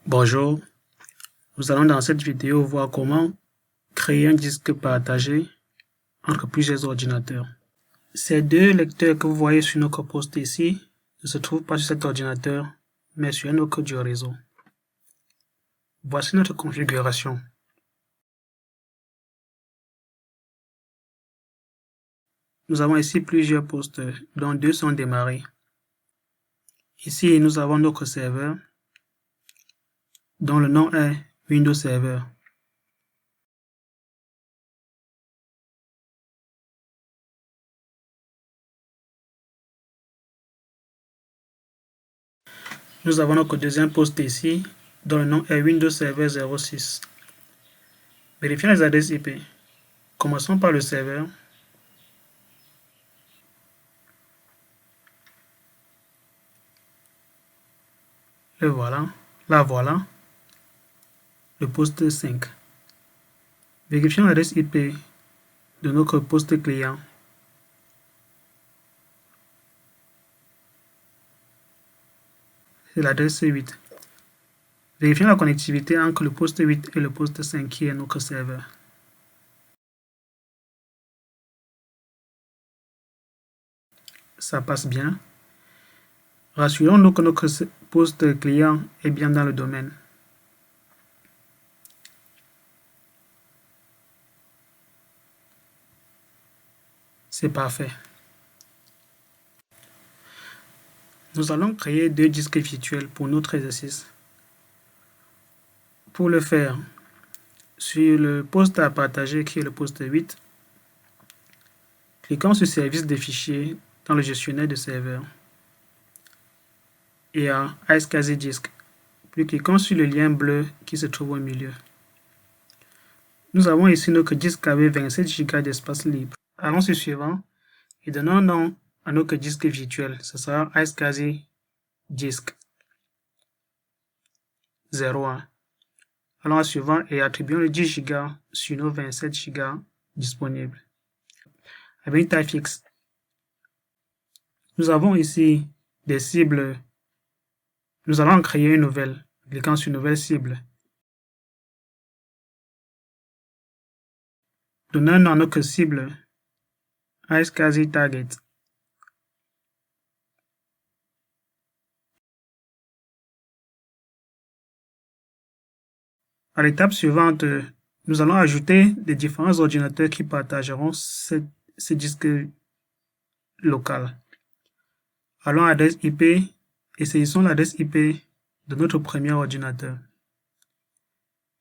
Bonjour, nous allons dans cette vidéo voir comment créer un disque partagé entre plusieurs ordinateurs. Ces deux lecteurs que vous voyez sur notre poste ici ne se trouvent pas sur cet ordinateur, mais sur un autre du réseau. Voici notre configuration. Nous avons ici plusieurs postes, dont deux sont démarrés. Ici, nous avons notre serveur, dont le nom est Windows Server. Nous avons notre deuxième poste ici, dont le nom est Windows Server 06. Vérifions les adresses IP. Commençons par le serveur. Le voilà. Là voilà. Le poste 5. Vérifions l'adresse IP de notre poste client. C'est l'adresse 8. Vérifions la connectivité entre le poste 8 et le poste 5 qui est notre serveur. Ça passe bien. Rassurons-nous que notre poste client est bien dans le domaine. C'est parfait. Nous allons créer deux disques virtuels pour notre exercice. Pour le faire, sur le poste à partager qui est le poste 8, cliquons sur Service des fichiers dans le gestionnaire de serveur et à iSCSI Disk. Puis cliquons sur le lien bleu qui se trouve au milieu. Nous avons ici notre disque avec 27 Go d'espace libre. Allons sur Suivant et donnons un nom à notre disque virtuel. Ce sera iSCSI Disk 01. Allons à Suivant et attribuons le 10 Go sur nos 27 Go disponibles. Avec une taille fixe. Nous avons ici des cibles. Nous allons en créer une nouvelle. Cliquons sur Nouvelle cible. Donnons un nom à notre cible. iSCSI Target. À l'étape suivante, nous allons ajouter les différents ordinateurs qui partageront ce disque local. Allons à l'adresse IP et saisissons l'adresse IP de notre premier ordinateur.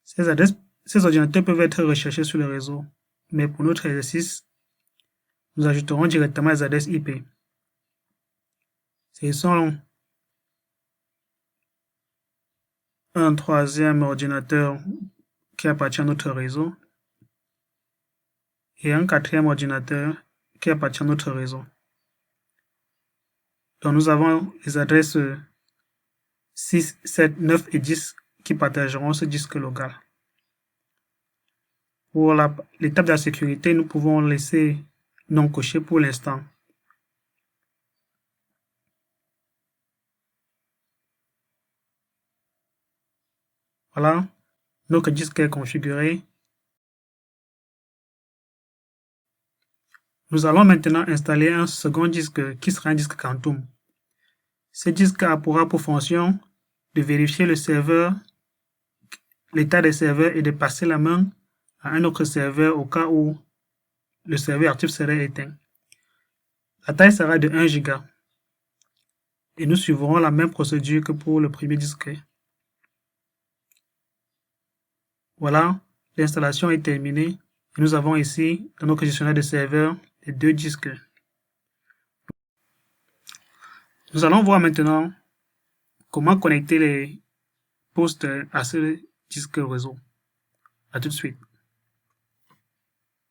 Ces ordinateurs peuvent être recherchés sur le réseau, mais pour notre exercice, nous ajouterons directement les adresses IP. Saisissons un troisième ordinateur qui appartient à notre réseau et un quatrième ordinateur qui appartient à notre réseau. Donc nous avons les adresses 6, 7, 9 et 10 qui partageront ce disque local. Pour l'étape de la sécurité, nous pouvons laisser non coché pour l'instant. Voilà, notre disque est configuré. Nous allons maintenant installer un second disque qui sera un disque Quantum. Ce disque aura pour fonction de vérifier le serveur, l'état des serveurs et de passer la main à un autre serveur au cas où le serveur actif serait éteint. La taille sera de 1 Go. Et nous suivrons la même procédure que pour le premier disque. Voilà, l'installation est terminée. Et nous avons ici, dans notre gestionnaire de serveur, les deux disques. Nous allons voir maintenant comment connecter les postes à ce disque réseau. À tout de suite.